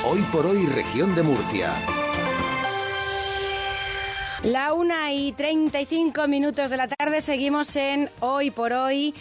Hoy por hoy, región de Murcia. La 1:35 de la tarde, seguimos en Hoy por Hoy.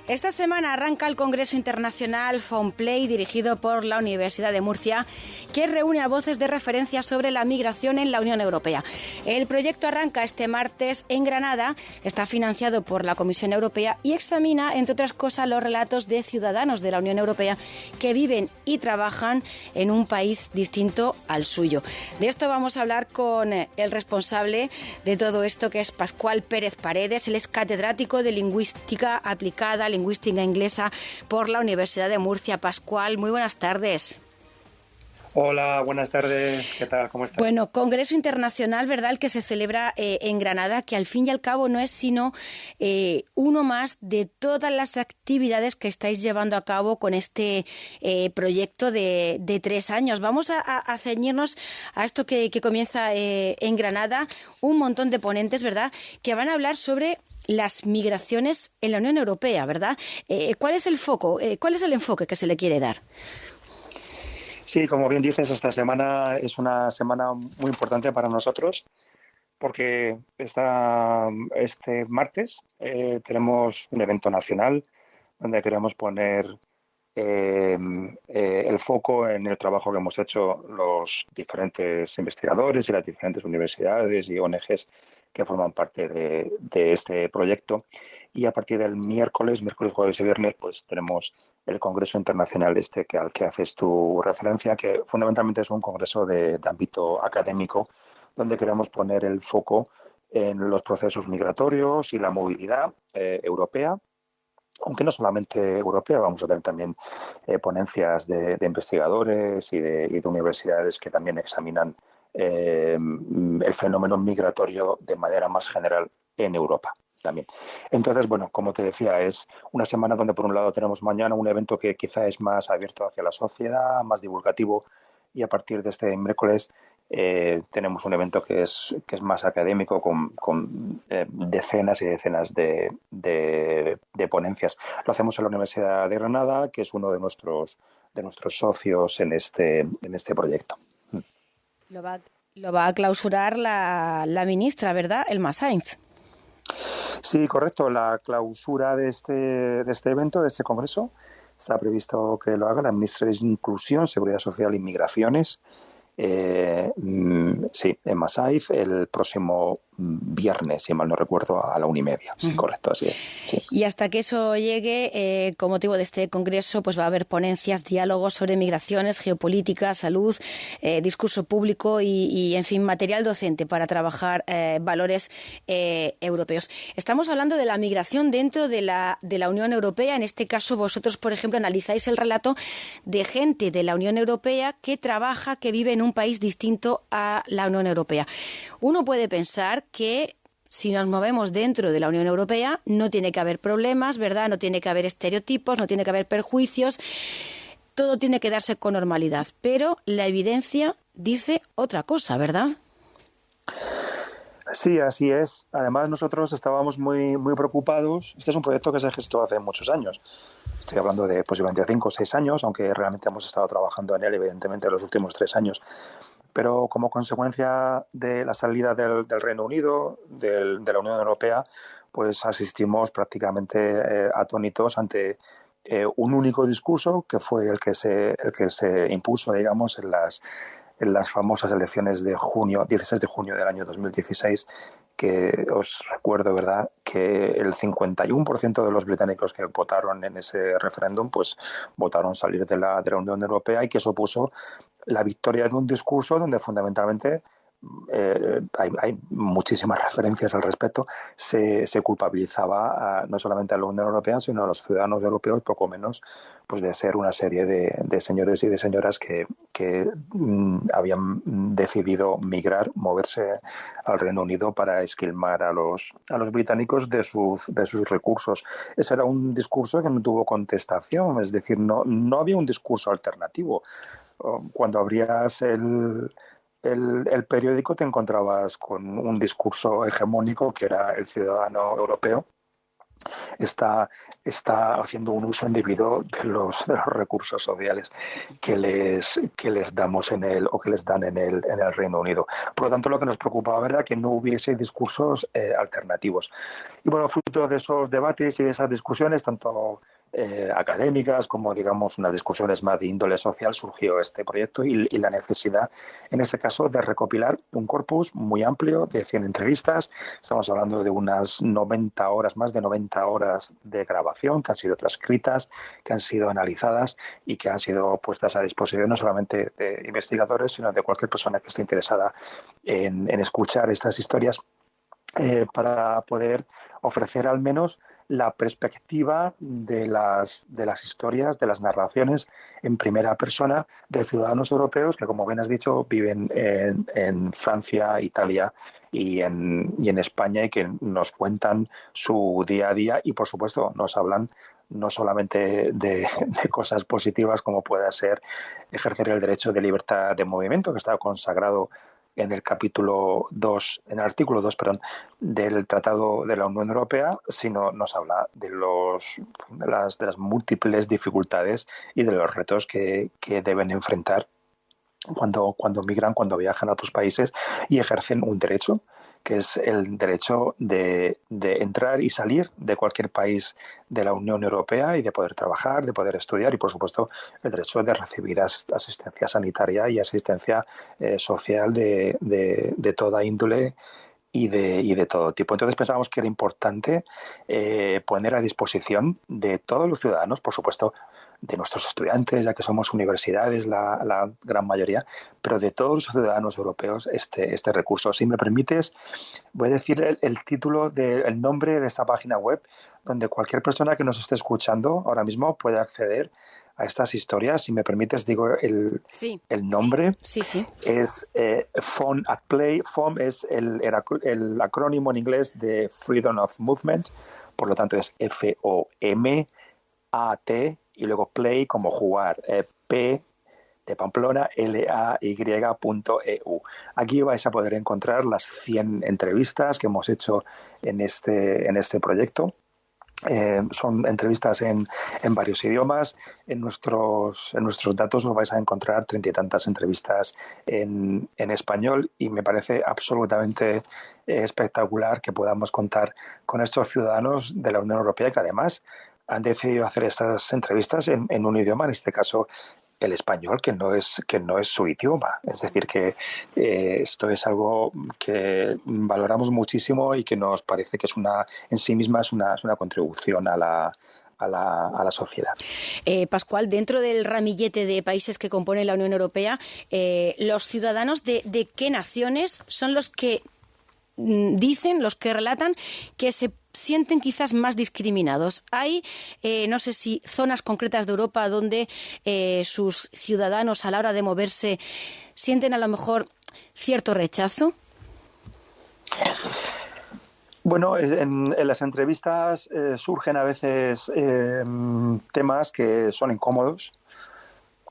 Esta semana arranca el Congreso Internacional FONPLEI, dirigido por la Universidad de Murcia, que reúne a voces de referencia sobre la migración en la Unión Europea. El proyecto arranca este martes en Granada, está financiado por la Comisión Europea y examina, entre otras cosas, los relatos de ciudadanos de la Unión Europea que viven y trabajan en un país distinto al suyo. De esto vamos a hablar con el responsable de todo esto, que es Pascual Pérez Paredes. Él es catedrático de Lingüística Aplicada, Lingüística Inglesa por la Universidad de Murcia. Pascual, muy buenas tardes. Hola, buenas tardes. ¿Qué tal? ¿Cómo estás? Bueno, Congreso Internacional, ¿verdad?, el que se celebra en Granada, que al fin y al cabo no es sino uno más de todas las actividades que estáis llevando a cabo con este proyecto de 3 años. Vamos a ceñirnos a esto que comienza en Granada, un montón de ponentes, ¿verdad?, que van a hablar sobre las migraciones en la Unión Europea, ¿verdad? ¿Cuál es el foco? ¿Cuál es el enfoque que se le quiere dar? Sí, como bien dices, esta semana es una semana muy importante para nosotros porque este martes tenemos un evento nacional donde queremos poner el foco en el trabajo que hemos hecho los diferentes investigadores y las diferentes universidades y ONGs que forman parte de este proyecto. Y a partir del miércoles, jueves y viernes, pues tenemos el Congreso Internacional al que haces tu referencia, que fundamentalmente es un congreso de ámbito académico, donde queremos poner el foco en los procesos migratorios y la movilidad europea, aunque no solamente europea. Vamos a tener también ponencias de investigadores y de universidades que también examinan el fenómeno migratorio de manera más general en Europa también. Entonces, bueno, como te decía, es una semana donde por un lado tenemos mañana un evento que quizá es más abierto hacia la sociedad, más divulgativo, y a partir de este miércoles tenemos un evento que es más académico con decenas y decenas de ponencias. Lo hacemos en la Universidad de Granada, que es uno de nuestros socios en este proyecto. Lo va a clausurar la ministra, ¿verdad?, Elma Sainz. Sí, correcto. La clausura de este evento, de este congreso, está previsto que lo haga la ministra de Inclusión, Seguridad Social y Migraciones. Sí, Elma Sainz, el próximo viernes, si mal no recuerdo, a la 1:30. Sí, correcto, así es. Sí. Y hasta que eso llegue, con motivo de este congreso, pues va a haber ponencias, diálogos sobre migraciones, geopolítica, salud, discurso público y, en fin, material docente para trabajar valores europeos. Estamos hablando de la migración dentro de la Unión Europea. En este caso, vosotros, por ejemplo, analizáis el relato de gente de la Unión Europea que trabaja, que vive en un país distinto a la Unión Europea. Uno puede pensar que si nos movemos dentro de la Unión Europea no tiene que haber problemas, ¿verdad? No tiene que haber estereotipos, no tiene que haber perjuicios, todo tiene que darse con normalidad. Pero la evidencia dice otra cosa, ¿verdad? Sí, así es. Además, nosotros estábamos muy, muy preocupados. Este es un proyecto que se gestó hace muchos años. Estoy hablando de posiblemente 5 o 6 años, aunque realmente hemos estado trabajando en él, evidentemente, los últimos 3 años. Pero como consecuencia de la salida del Reino Unido, de la Unión Europea, pues asistimos prácticamente atónitos ante un único discurso, que fue el que se impuso, digamos, en las famosas elecciones de 16 de junio del año 2016, que os recuerdo, ¿verdad?, que el 51% de los británicos que votaron en ese referéndum, pues votaron salir de la Unión Europea, y que supuso la victoria de un discurso donde fundamentalmente hay muchísimas referencias al respecto. Se culpabilizaba no solamente a la Unión Europea, sino a los ciudadanos europeos, poco menos, pues de ser una serie de señores y de señoras que habían decidido migrar, moverse al Reino Unido para esquilmar a los británicos de sus recursos. Ese era un discurso que no tuvo contestación, es decir, no había un discurso alternativo. Cuando abrías el periódico te encontrabas con un discurso hegemónico que era el ciudadano europeo, está haciendo un uso indebido de los recursos sociales que les damos o que les dan en el Reino Unido. Por lo tanto, lo que nos preocupaba era que no hubiese discursos alternativos. Y bueno, fruto de esos debates y de esas discusiones, tanto académicas como, digamos, unas discusiones más de índole social, surgió este proyecto y la necesidad, en este caso, de recopilar un corpus muy amplio de 100 entrevistas. Estamos hablando de unas 90 horas, más de 90 horas de grabación que han sido transcritas, que han sido analizadas y que han sido puestas a disposición no solamente de investigadores, sino de cualquier persona que esté interesada en escuchar estas historias, para poder ofrecer al menos la perspectiva de las historias, de las narraciones en primera persona de ciudadanos europeos que, como bien has dicho, viven en Francia, Italia y en España, y que nos cuentan su día a día y, por supuesto, nos hablan no solamente de cosas positivas como pueda ser ejercer el derecho de libertad de movimiento, que está consagrado en el capítulo 2, en el artículo 2, perdón, del Tratado de la Unión Europea, sino nos habla de las múltiples dificultades y de los retos que deben enfrentar cuando migran, cuando viajan a otros países y ejercen un derecho, que es el derecho de entrar y salir de cualquier país de la Unión Europea y de poder trabajar, de poder estudiar y, por supuesto, el derecho de recibir asistencia sanitaria y asistencia social de toda índole y de todo tipo. Entonces pensábamos que era importante poner a disposición de todos los ciudadanos, por supuesto, de nuestros estudiantes, ya que somos universidades la gran mayoría, pero de todos los ciudadanos europeos este recurso. Si me permites, voy a decir el título, el nombre de esta página web, donde cualquier persona que nos esté escuchando ahora mismo puede acceder a estas historias. Si me permites, digo el nombre. Sí, sí. Es Phone at Play. FOM es el acrónimo en inglés de Freedom of Movement, por lo tanto es FOMAT, y luego Play como jugar, P de Pamplona, LAY.eu. Aquí vais a poder encontrar las 100 entrevistas que hemos hecho en este proyecto. Son entrevistas en varios idiomas. En nuestros datos os vais a encontrar 30 y tantas entrevistas en español, y me parece absolutamente espectacular que podamos contar con estos ciudadanos de la Unión Europea que además han decidido hacer estas entrevistas en un idioma, en este caso el español, que no es su idioma. Es decir, que esto es algo que valoramos muchísimo y que nos parece que en sí misma es una contribución a la sociedad. Pascual, dentro del ramillete de países que compone la Unión Europea, los ciudadanos de qué naciones son los que dicen, los que relatan que se sienten quizás más discriminados? Hay, no sé si zonas concretas de Europa donde sus ciudadanos a la hora de moverse sienten a lo mejor cierto rechazo. Bueno, en las entrevistas surgen a veces temas que son incómodos,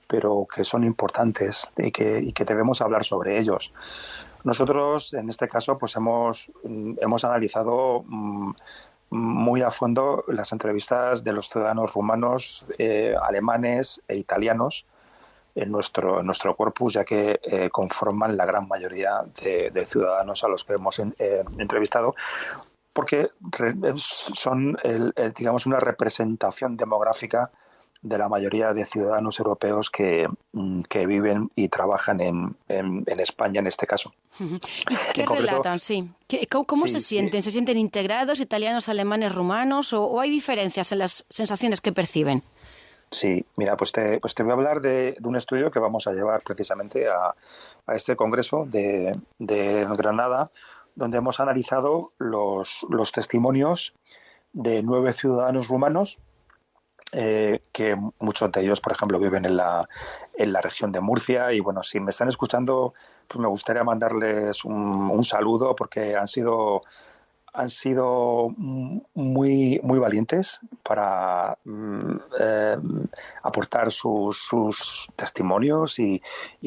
pero que son importantes y que debemos hablar sobre ellos. Nosotros, en este caso, pues hemos analizado muy a fondo las entrevistas de los ciudadanos rumanos, alemanes e italianos en nuestro corpus, ya que conforman la gran mayoría de ciudadanos a los que hemos entrevistado, porque son, digamos, una representación demográfica de la mayoría de ciudadanos europeos que viven y trabajan en España, en este caso. ¿Y qué relatan? Sí. ¿Cómo se sienten? ¿Se sienten integrados, italianos, alemanes, rumanos, o hay diferencias en las sensaciones que perciben? Sí, mira, pues te voy a hablar de un estudio que vamos a llevar precisamente a este congreso de Granada, donde hemos analizado los testimonios de 9 ciudadanos rumanos, que muchos de ellos, por ejemplo, viven en la región de Murcia. Y bueno, si me están escuchando, pues me gustaría mandarles un saludo, porque han sido muy valientes para aportar sus testimonios y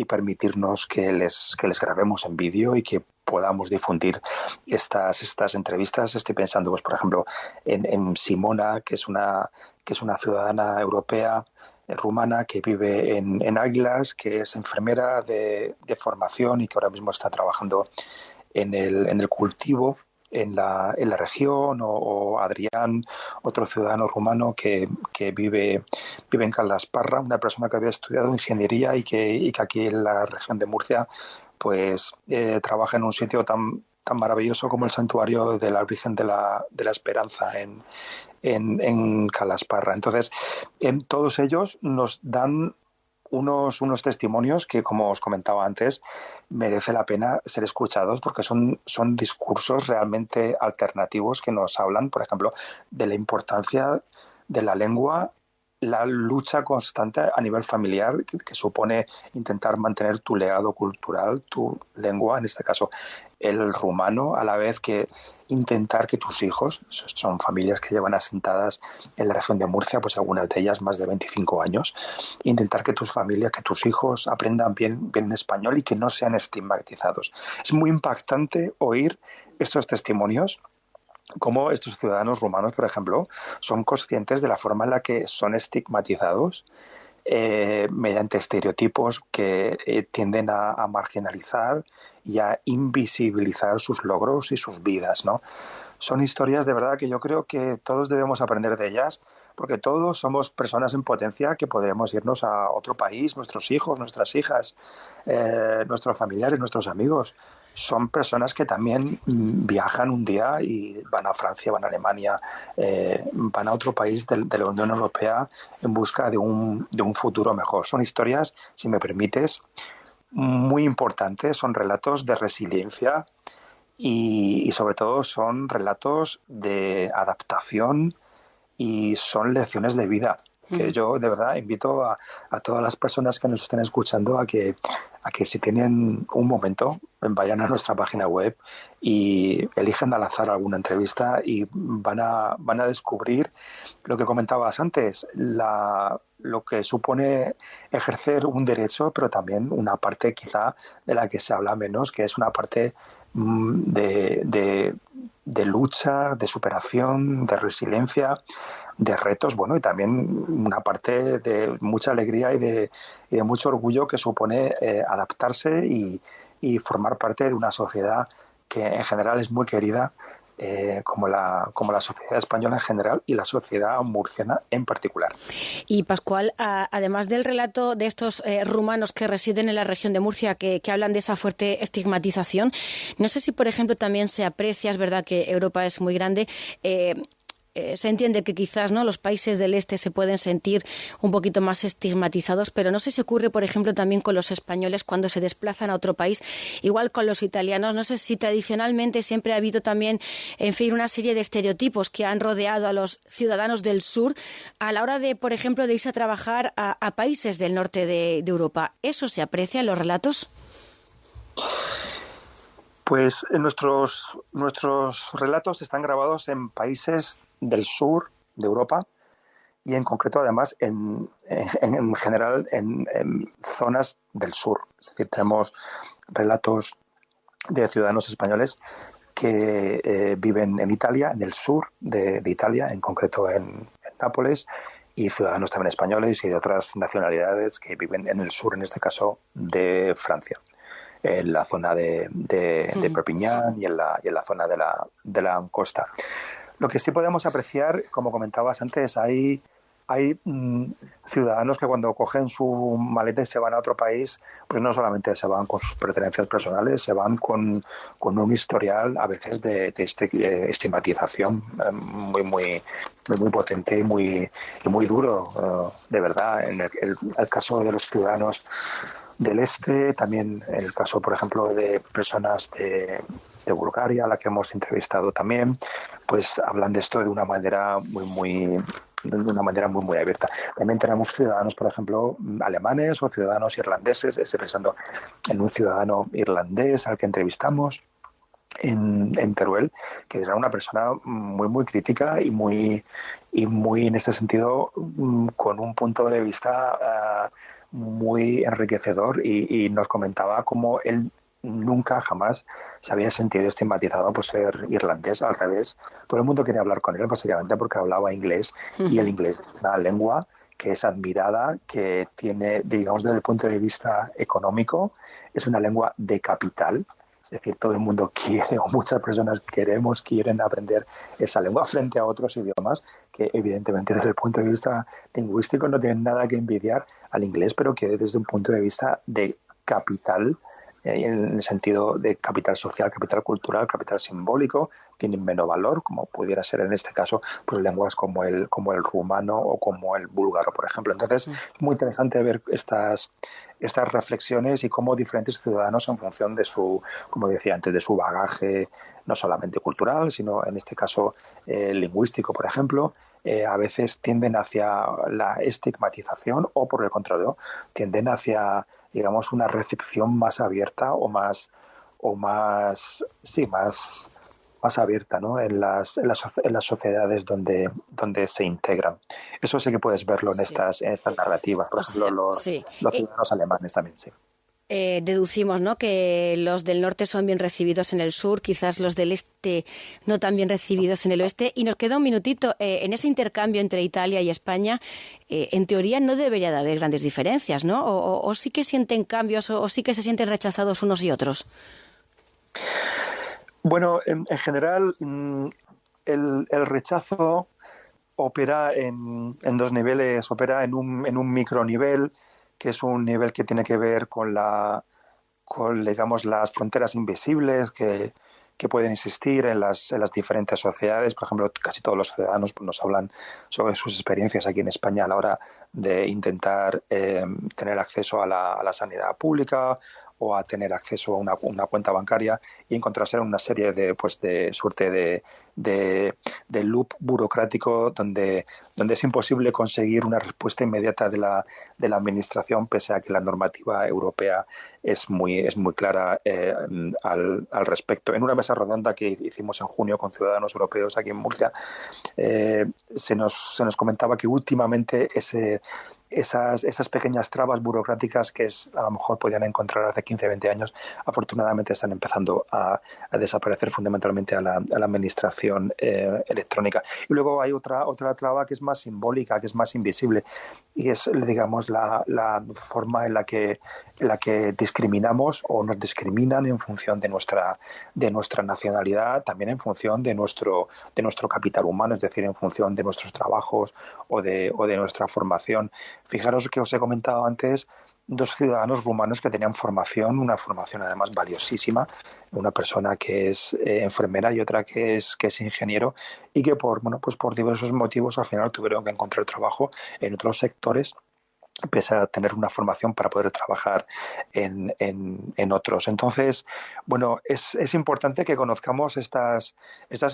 permitirnos que les grabemos en vídeo y que podamos difundir estas entrevistas. Estoy pensando, pues por ejemplo, en Simona, que es una ciudadana europea rumana que vive en Águilas, que es enfermera de formación y que ahora mismo está trabajando en el cultivo en la región, o Adrián, otro ciudadano rumano que vive en Calasparra, una persona que había estudiado ingeniería y que aquí en la región de Murcia pues trabaja en un sitio tan maravilloso como el santuario de la Virgen de la Esperanza en Calasparra. Entonces, todos ellos nos dan unos testimonios que, como os comentaba antes, merece la pena ser escuchados porque son discursos realmente alternativos que nos hablan, por ejemplo, de la importancia de la lengua, la lucha constante a nivel familiar que supone intentar mantener tu legado cultural, tu lengua, en este caso el rumano, a la vez que intentar que tus hijos, son familias que llevan asentadas en la región de Murcia, pues algunas de ellas más de 25 años, intentar que tus familias, que tus hijos aprendan bien español y que no sean estigmatizados. Es muy impactante oír estos testimonios, cómo estos ciudadanos rumanos, por ejemplo, son conscientes de la forma en la que son estigmatizados mediante estereotipos que tienden a marginalizar y a invisibilizar sus logros y sus vidas, ¿no? Son historias de verdad que yo creo que todos debemos aprender de ellas, porque todos somos personas en potencia que podemos irnos a otro país, nuestros hijos, nuestras hijas, nuestros familiares, nuestros amigos. Son personas que también viajan un día y van a Francia, van a Alemania, van a otro país de la Unión Europea en busca de un futuro mejor. Son historias, si me permites, muy importantes, son relatos de resiliencia y sobre todo son relatos de adaptación y son lecciones de vida que yo de verdad invito a todas las personas que nos estén escuchando a que si tienen un momento vayan a nuestra página web y elijan al azar alguna entrevista y van a descubrir lo que comentabas antes, lo que supone ejercer un derecho, pero también una parte quizá de la que se habla menos, que es una parte de lucha, de superación, de resiliencia, de retos, bueno, y también una parte de mucha alegría y de mucho orgullo que supone adaptarse y formar parte de una sociedad que en general es muy querida, como la sociedad española en general y la sociedad murciana en particular. Y Pascual, además del relato de estos rumanos que residen en la región de Murcia, que hablan de esa fuerte estigmatización, no sé si, por ejemplo, también se aprecia, es verdad que Europa es muy grande, se entiende que quizás, ¿no?, los países del este se pueden sentir un poquito más estigmatizados, pero no sé si ocurre, por ejemplo, también con los españoles cuando se desplazan a otro país, igual con los italianos. No sé si tradicionalmente siempre ha habido también, en fin, una serie de estereotipos que han rodeado a los ciudadanos del sur a la hora de, por ejemplo, de irse a trabajar a países del norte de Europa. ¿Eso se aprecia en los relatos? Pues nuestros relatos están grabados en países del sur de Europa y en concreto además en general en zonas del sur. Es decir, tenemos relatos de ciudadanos españoles que viven en Italia, en el sur de Italia, en concreto en Nápoles, y ciudadanos también españoles y de otras nacionalidades que viven en el sur, en este caso de Francia, en la zona de Perpiñán y en la zona de la costa. Lo que sí podemos apreciar, como comentabas antes, hay ciudadanos que cuando cogen su maleta y se van a otro país, pues no solamente se van con sus pertenencias personales, se van con un historial a veces de estigmatización muy potente y muy duro, de verdad. En el caso de los ciudadanos del este, también el caso, por ejemplo, de personas de Bulgaria, a la que hemos entrevistado también, pues hablan de esto de una manera muy abierta. También tenemos ciudadanos, por ejemplo, alemanes o ciudadanos irlandeses. Estoy pensando en un ciudadano irlandés al que entrevistamos en Teruel, que era una persona muy crítica y muy en este sentido con un punto de vista muy enriquecedor, y nos comentaba cómo él nunca, jamás se había sentido estigmatizado por ser irlandés. Al revés, todo el mundo quería hablar con él básicamente porque hablaba inglés, y el inglés es una lengua que es admirada, que tiene, digamos, desde el punto de vista económico, es una lengua de capital. Es decir, todo el mundo quiere, o muchas personas quieren aprender esa lengua frente a otros idiomas que evidentemente desde el punto de vista lingüístico no tienen nada que envidiar al inglés, pero que desde un punto de vista de capital, en el sentido de capital social, capital cultural, capital simbólico, tienen menos valor, como pudiera ser en este caso pues lenguas como el rumano o como el búlgaro, por ejemplo. Entonces, es muy interesante ver estas reflexiones y cómo diferentes ciudadanos, en función de su, como decía antes, de su bagaje, no solamente cultural, sino en este caso lingüístico, por ejemplo, a veces tienden hacia la estigmatización, o por el contrario, tienden hacia, digamos, una recepción más abierta más abierta, ¿no? en las sociedades donde se integran. Eso sí que puedes verlo en estas narrativas. Por ejemplo, los ciudadanos alemanes también, sí. Deducimos, ¿no?, que los del norte son bien recibidos en el sur, quizás los del este no tan bien recibidos en el oeste. Y nos queda un minutito. En ese intercambio entre Italia y España, en teoría no debería de haber grandes diferencias, ¿no? O sí que sienten cambios, o sí que se sienten rechazados unos y otros. Bueno, en general, el rechazo opera en dos niveles. Opera en un micronivel, que es un nivel que tiene que ver con digamos, las fronteras invisibles que pueden existir en las diferentes sociedades. Por ejemplo, casi todos los ciudadanos nos hablan sobre sus experiencias aquí en España a la hora de intentar tener acceso a la sanidad pública, o a tener acceso a una cuenta bancaria, y encontrarse en una serie de suerte de loop burocrático donde es imposible conseguir una respuesta inmediata de la administración, pese a que la normativa europea es muy clara al respecto. En una mesa redonda que hicimos en junio con ciudadanos europeos aquí en Murcia, se nos comentaba que últimamente esas pequeñas trabas burocráticas que a lo mejor podían encontrar hace 15, 20 años, afortunadamente están empezando a desaparecer, fundamentalmente a la administración electrónica. Y luego hay otra traba que es más simbólica, que es más invisible, y es, digamos, la forma en la que discriminamos o nos discriminan en función de nuestra nacionalidad, también en función de nuestro capital humano, es decir, en función de nuestros trabajos o de nuestra formación. Fijaros que os he comentado antes 2 ciudadanos rumanos que tenían una formación además valiosísima, una persona que es enfermera y otra que es ingeniero, y que por diversos motivos al final tuvieron que encontrar trabajo en otros sectores, pese a tener una formación para poder trabajar en otros. Entonces, bueno, es importante que conozcamos estas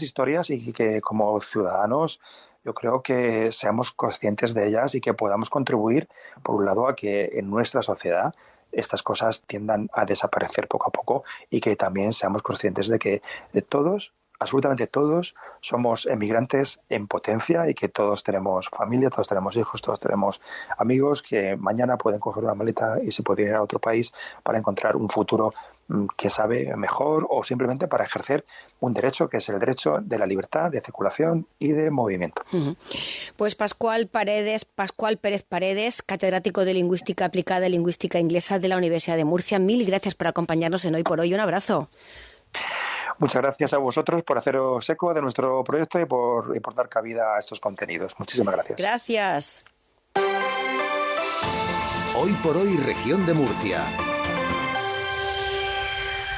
historias, y que como ciudadanos yo creo que seamos conscientes de ellas y que podamos contribuir, por un lado, a que en nuestra sociedad estas cosas tiendan a desaparecer poco a poco, y que también seamos conscientes de que todos, absolutamente todos, somos emigrantes en potencia, y que todos tenemos familia, todos tenemos hijos, todos tenemos amigos que mañana pueden coger una maleta y se pueden ir a otro país para encontrar un futuro que sabe mejor, o simplemente para ejercer un derecho, que es el derecho de la libertad de circulación y de movimiento. Pues Pascual Pérez Paredes, catedrático de Lingüística Aplicada y Lingüística Inglesa de la Universidad de Murcia, mil gracias por acompañarnos en Hoy por Hoy. Un abrazo. Muchas gracias a vosotros por haceros eco de nuestro proyecto y por dar cabida a estos contenidos. Muchísimas gracias. Gracias. Hoy por Hoy, Región de Murcia.